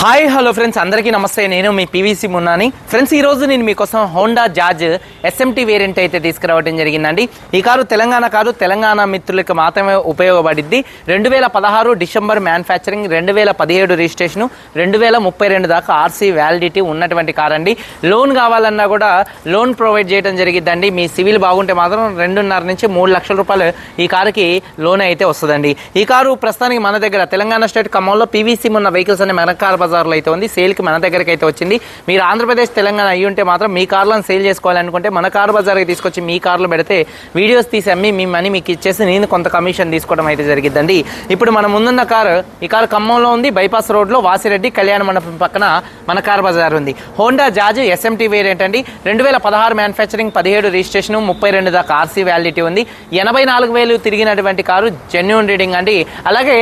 Hi hello friends, అందరికీ నమస్తే. నేను మీ పీవీసీ మున్నాని. ఫ్రెండ్స్, ఈరోజు నేను మీకోసం హోండా జాజ్ ఎస్ఎంటీ వేరియంట్ అయితే తీసుకురావడం జరిగిందండి. ఈ కారు తెలంగాణ మిత్రులకు మాత్రమే ఉపయోగపడిద్ది. 2016 డిసెంబర్ మ్యానుఫ్యాక్చరింగ్, 2017 రిజిస్ట్రేషన్, 2032 దాకా ఆర్సీ వ్యాలిడిటీ ఉన్నటువంటి కార్ అండి. లోన్ కావాలన్నా కూడా లోన్ ప్రొవైడ్ చేయడం జరిగిద్దండి. మీ సివిల్ బాగుంటే మాత్రం 2.5 నుంచి 3 లక్షల రూపాయలు ఈ కారుకి లోన్ అయితే వస్తుందండి. ఈ కారు ప్రస్తుతానికి మన దగ్గర తెలంగాణ స్టేట్ ఖమ్మంలో పీవీసీ ఉన్న వెహికల్స్ అనే మన కార్ బజార్లో అయితే ఉంది. సేల్కి మన దగ్గరికి అయితే వచ్చింది. మీరు ఆంధ్రప్రదేశ్ తెలంగాణ అయ్యి ఉంటే మాత్రం మీ కార్లను సేల్ చేసుకోవాలనుకుంటే మన కార్ బజార్కి తీసుకొచ్చి మీ కార్లు పెడితే వీడియోస్ తీసి అమ్మి మీ మనీ మీకు ఇచ్చేసి నేను కొంత కమిషన్ తీసుకోవడం అయితే జరిగిద్దండి. ఇప్పుడు మన ముందున్న కారు, ఈ కారు ఖమ్మంలో ఉంది. బైపాస్ రోడ్లో వాసిరెడ్డి కళ్యాణ మండపం పక్కన మన కార్ బజార్ ఉంది. హోండా జాజ్ ఎస్ఎంటీ వేరియంట్ అండి. 2016 మ్యానుఫ్యాక్చరింగ్, 17 రిజిస్ట్రేషన్, 32 దాకా ఆర్సీ వ్యాలిడిటీ ఉంది. 84,000 తిరిగినటువంటి కారు, జెన్యూన్ రీడింగ్ అండి. అలాగే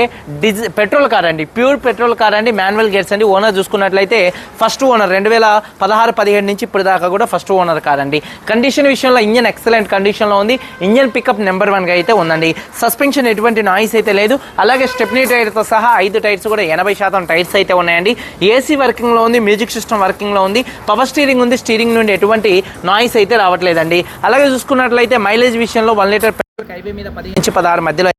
పెట్రోల్ కార్ అండి, ప్యూర్ పెట్రోల్ కార్ అండి. మాన్యువల్ గేర్స్ అండి. ఓనర్ చూసుకున్నట్లయితే ఫస్ట్ ఓనర్ 2016-17 నుంచి ఇప్పుడు దాకా కూడా ఫస్ట్ ఓనర్ కార్ అండి. కండిషన్ విషయంలో ఇంజన్ ఎక్సలెంట్ కండిషన్లో ఉంది. ఇంజన్ పికప్ నెంబర్ 1గా అయితే ఉందండి. సస్పెన్షన్ ఎటువంటి నాయిస్ అయితే లేదు. అలాగే స్టెప్నీ టైర్తో సహా 5 టైర్స్ కూడా 80% టైర్స్ అయితే ఉన్నాయండి. ఏసీ వర్కింగ్లో ఉంది, మ్యూజిక్ సిస్టమ్ వర్కింగ్లో ఉంది, పవర్ స్టీరింగ్ ఉంది. స్టీరింగ్ నుండి ఎటువంటి నాయిస్ అయితే రావట్లేదండి. అలాగే చూసుకున్నట్లయితే మైలేజ్ విషయంలో 1 లీటర్ పెట్రోల్ హైవే మీద 10 నుంచి 16 మధ్యలో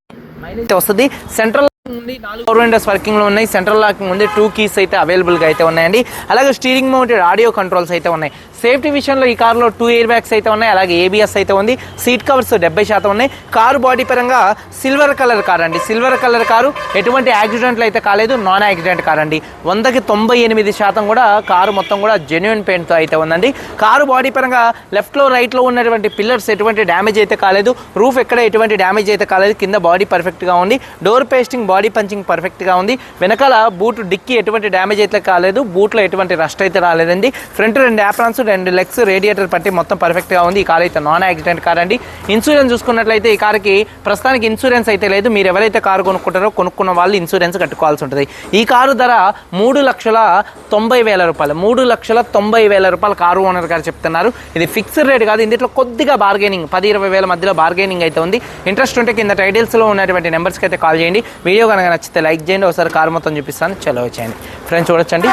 మైలేజ్ వస్తుంది. సెంట్రల్ ఉంది, 4 పవర్ విండోస్ వర్కింగ్ లో ఉన్నాయి. సెంట్రల్ లాకింగ్ ఉంది. 2 కీస్ అయితే అవైలబుల్ గా అయితే ఉన్నాయండి. అలాగే స్టీరింగ్ మౌంటెడ్ ఆడియో కంట్రోల్స్ అయితే ఉన్నాయి. సేఫ్టీ విషయంలో ఈ కార్లో 2 ఎయిర్ బ్యాగ్స్ అయితే ఉన్నాయి. అలాగే ఏబిఎస్ అయితే ఉంది. సీట్ కవర్స్ 70% ఉన్నాయి. కారు బాడీ పరంగా సిల్వర్ కలర్ కార్ అండి. సిల్వర్ కలర్ కారు, ఎటువంటి యాక్సిడెంట్లు అయితే కాలేదు. నాన్ యాక్సిడెంట్ కార్ అండి. 100కి 98% కూడా కారు మొత్తం కూడా జెన్యూన్ పెయింట్ తో అయితే ఉందండి. కారు బాడీ పరంగా లెఫ్ట్ లో రైట్ లో ఉన్నటువంటి పిల్లర్స్ ఎటువంటి డ్యామేజ్ అయితే కాలేదు. రూఫ్ ఎక్కడ ఎటువంటి డ్యామేజ్ అయితే కాలేదు. కింద బాడీ పర్ఫెక్ట్ గా ఉంది. Door pasting, body punching perfect గా ఉంది. వెనకాల బూట్ డిక్కీ ఎటువంటి డ్యామేజ్ అయితే కాలేదు. బూట్లో ఎటువంటి రస్ట్ అయితే రాలేదండి. ఫ్రంట్ 2 యాప్రాన్స్, 2 లెగ్స్, రేడియేటర్ పట్టి మొత్తం పర్ఫెక్ట్ గా ఉంది. ఈ కార్ అయితే నాన్ యాక్సిడెంట్ కార్ అండి. ఇన్సూరెన్స్ చూసుకున్నట్లయితే ఈ కార్కి ప్రస్తుతానికి ఇన్సూరెన్స్ అయితే లేదు. మీరు ఎవరైతే కారు కొనుక్కుంటారో కొనుక్కున్న వాళ్ళు ఇన్సూరెన్స్ కట్టుకోవాల్సి ఉంటుంది. ఈ కారు ధర 3,90,000 రూపాయలు. 3,90,000 రూపాయలు కారు ఓనర్ గారు చెప్తున్నారు. ఇది ఫిక్స్డ్ రేట్ కాదు. ఇందులో కొద్దిగా బార్గెనింగ్ 10-20 మధ్యలో బార్గెనింగ్ అయితే ఉంది. ఇంట్రెస్ట్ ఉంటే కింద టైటిల్స్ లో ఉన్నటువంటి నెంబర్స్కి అయితే కాల్ చేయండి. వీడియో కనుక నచ్చితే లైక్ చేయండి. ఒకసారి కారు మొత్తం చూపిస్తాను, చలో వచ్చేయండి. ఫ్రెండ్స్ చూడొచ్చండి,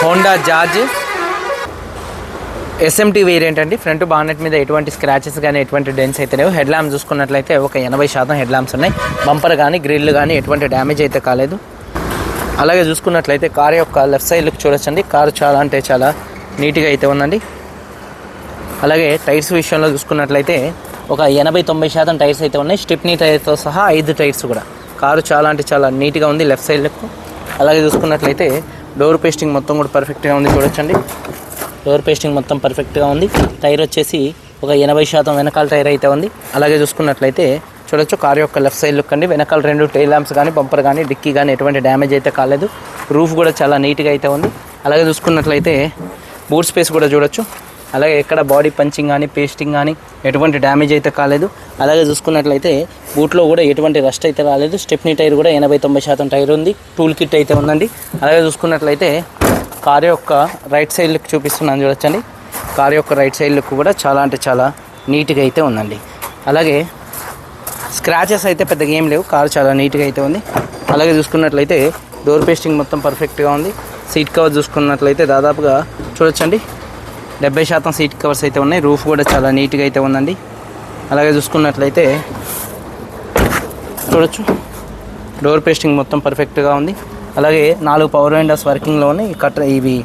హోండా జాజ్ ఎస్ఎంటీ వేరియంట్ అండి. ఫ్రంట్ బానెట్ మీద ఎటువంటి స్క్రాచెస్ కానీ ఎటువంటి డెన్స్ అయితే లేవు. హెడ్ ల్యాంప్స్ చూసుకున్నట్లయితే ఒక 80% హెడ్ ల్యాంప్స్ ఉన్నాయి. బంపర్ కానీ గ్రిల్ కానీ ఎటువంటి డ్యామేజ్ అయితే కాలేదు. అలాగే చూసుకున్నట్లయితే కారు యొక్క లెఫ్ట్ సైడ్ లుక్ చూడొచ్చండి. కారు చాలా అంటే చాలా నీట్గా అయితే ఉందండి. అలాగే టైర్స్ విషయంలో చూసుకున్నట్లయితే ఒక 80-90% టైర్స్ అయితే ఉన్నాయి. స్టెప్నీ టైర్తో సహా 5 టైర్స్ కూడా. కారు చాలా అంటే చాలా నీట్గా ఉంది లెఫ్ట్ సైడ్ లుక్. అలాగే చూసుకున్నట్లయితే డోర్ పేస్టింగ్ మొత్తం కూడా పర్ఫెక్ట్గా ఉంది. చూడొచ్చండి, డోర్ పేస్టింగ్ మొత్తం పర్ఫెక్ట్గా ఉంది. టైర్ వచ్చేసి ఒక 80% వెనకాల టైర్ అయితే ఉంది. అలాగే చూసుకున్నట్లయితే చూడొచ్చు కారు యొక్క లెఫ్ట్ సైడ్ లుక్ అండి. వెనకాల 2 టైల్ ల్యాంప్స్ కానీ బంపర్ కానీ డిక్కీ కానీ ఎటువంటి డ్యామేజ్ అయితే కాలేదు. రూఫ్ కూడా చాలా నీట్గా అయితే ఉంది. అలాగే చూసుకున్నట్లయితే బూట్ స్పేస్ కూడా చూడొచ్చు. అలాగే ఎక్కడ బాడీ పంచింగ్ కానీ పేస్టింగ్ కానీ ఎటువంటి డ్యామేజ్ అయితే కాలేదు. అలాగే చూసుకున్నట్లయితే బూట్లో కూడా ఎటువంటి రస్ట్ అయితే రాలేదు. స్టెప్నీ టైర్ కూడా 80-90% టైర్ ఉంది. టూల్ కిట్ అయితే ఉందండి. అలాగే చూసుకున్నట్లయితే కారు యొక్క రైట్ సైడ్ లుక్ చూపిస్తున్నాను చూడొచ్చండి. కారు యొక్క రైట్ సైడ్ లుక్ కూడా చాలా అంటే చాలా నీట్గా అయితే ఉందండి. అలాగే స్క్రాచెస్ అయితే పెద్దగా ఏం లేవు. కారు చాలా నీట్గా అయితే ఉంది. అలాగే చూసుకున్నట్లయితే డోర్ పేస్టింగ్ మొత్తం పర్ఫెక్ట్గా ఉంది. సీట్ కవర్ చూసుకున్నట్లయితే దాదాపుగా చూడొచ్చండి 70% సీట్ కవర్స్ అయితే ఉన్నాయి. రూఫ్ కూడా చాలా నీట్గా అయితే ఉందండి. అలాగే చూసుకున్నట్లయితే చూడొచ్చు డోర్ పేస్టింగ్ మొత్తం పర్ఫెక్ట్గా ఉంది. అలాగే 4 పవర్ విండోస్ వర్కింగ్లో ఉన్నాయి. ఇవి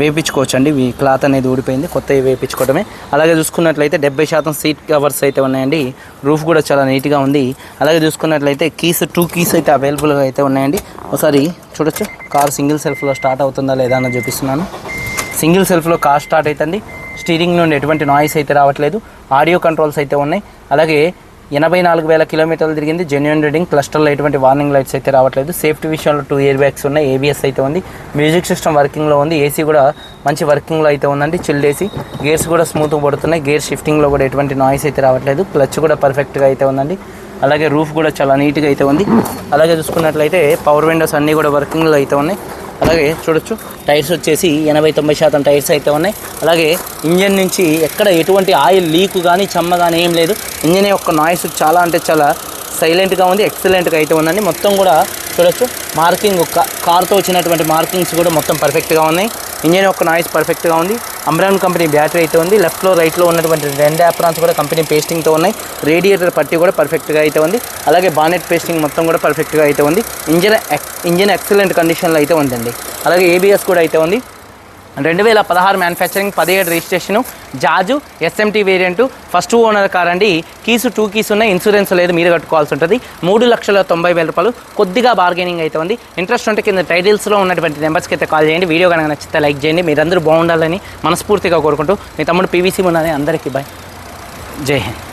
వేయించుకోవచ్చు అండి. ఇవి క్లాత్ అనేది ఊడిపోయింది, కొత్తవి వేయించుకోవడమే. అలాగే చూసుకున్నట్లయితే 70% సీట్ కవర్స్ అయితే ఉన్నాయండి. రూఫ్ కూడా చాలా నీట్గా ఉంది. అలాగే చూసుకున్నట్లయితే కీస్ 2 కీస్ అయితే అవైలబుల్గా అయితే ఉన్నాయండి. ఒకసారి చూడొచ్చు కార్ సింగిల్ సెల్ఫ్లో స్టార్ట్ అవుతుందా లేదా అని చూపిస్తున్నాను. సింగిల్ సెల్ఫ్లో కార్ స్టార్ట్ అవుతుంది. స్టీరింగ్ నుండి ఎటువంటి నాయిస్ అయితే రావట్లేదు. ఆడియో కంట్రోల్స్ అయితే ఉన్నాయి. అలాగే 84,000 కిలోమీటర్లు తిరిగింది. Genuine reading. క్లస్టర్లో ఎటువంటి వార్నింగ్ లైట్స్ అయితే రావట్లేదు. సేఫ్టీ విషయంలో 2 ఎయిర్ బ్యాగ్స్ ఉన్నాయి. ఏబిఎస్ అయితే ఉంది. మ్యూజిక్ సిస్టమ్ వర్కింగ్లో ఉంది. ఏసీ కూడా మంచి వర్కింగ్లో అయితే ఉందండి. Chilled AC. గేర్స్ కూడా స్మూత్గా పడుతున్నాయి. గేర్ షిఫ్టింగ్లో కూడా ఎటువంటి నాయిస్ అయితే రావట్లేదు. క్లచ్ కూడా పర్ఫెక్ట్గా అయితే ఉందండి. అలాగే రూఫ్ కూడా చాలా నీట్గా అయితే ఉంది. అలాగే చూసుకున్నట్లయితే పవర్ విండోస్ అన్నీ కూడా వర్కింగ్లో అయితే ఉన్నాయి. అలాగే చూడొచ్చు టైర్స్ వచ్చేసి 80-90% టైర్స్ అయితే ఉన్నాయి. అలాగే ఇంజన్ నుంచి ఎక్కడ ఎటువంటి ఆయిల్ లీక్ కానీ చెమ్మ కానీ ఏం లేదు. ఇంజన్ యొక్క నాయిస్ చాలా అంటే చాలా సైలెంట్గా ఉంది, ఎక్సలెంట్గా అయితే ఉందండి. మొత్తం కూడా చూడొచ్చు మార్కింగ్ కార్తో వచ్చినటువంటి మార్కింగ్స్ కూడా మొత్తం పర్ఫెక్ట్గా ఉన్నాయి. ఇంజన్ యొక్క నాయిస్ పర్ఫెక్ట్గా ఉంది. అమ్రాన్ కంపెనీ బ్యాటరీ అయితే ఉంది. లెఫ్ట్లో రైట్లో ఉన్నటువంటి 2 యాప్రాన్స్ కూడా కంపెనీ పేస్టింగ్తో ఉన్నాయి. రేడియేటర్ పట్టి కూడా పర్ఫెక్ట్గా అయితే ఉంది. అలాగే బానెట్ పేస్టింగ్ మొత్తం కూడా పర్ఫెక్ట్గా అయితే ఉంది. ఇంజన్ ఎక్సలెంట్ కండిషన్లో అయితే ఉందండి. అలాగే ఏబిఎస్ కూడా అయితే ఉంది. 2016 మ్యానుఫ్యాక్చరింగ్, 17 రిజిస్ట్రేషను, జాజు SMT variant, first owner car అండి. కీసు 2 కీస్ ఉన్నాయి, ఇన్సూరెన్స్ లేదు, మీరు కట్టుకోవాల్సి ఉంటుంది. 3,90,000 రూపాయలు. కొద్దిగా బార్గెనింగ్ అయితే ఉంది. ఇంట్రెస్ట్ ఉంటే కింద టైటిల్స్లో ఉన్నటువంటి నెంబర్స్కి అయితే కాల్ చేయండి. వీడియో కనుక నచ్చితే లైక్ చేయండి. మీరందరూ బాగుండాలని మనస్ఫూర్తిగా కోరుకుంటూ మీ తమ్ముడు పీవీసీ మున్నాని. అందరికీ బాయ్, జై హింద్.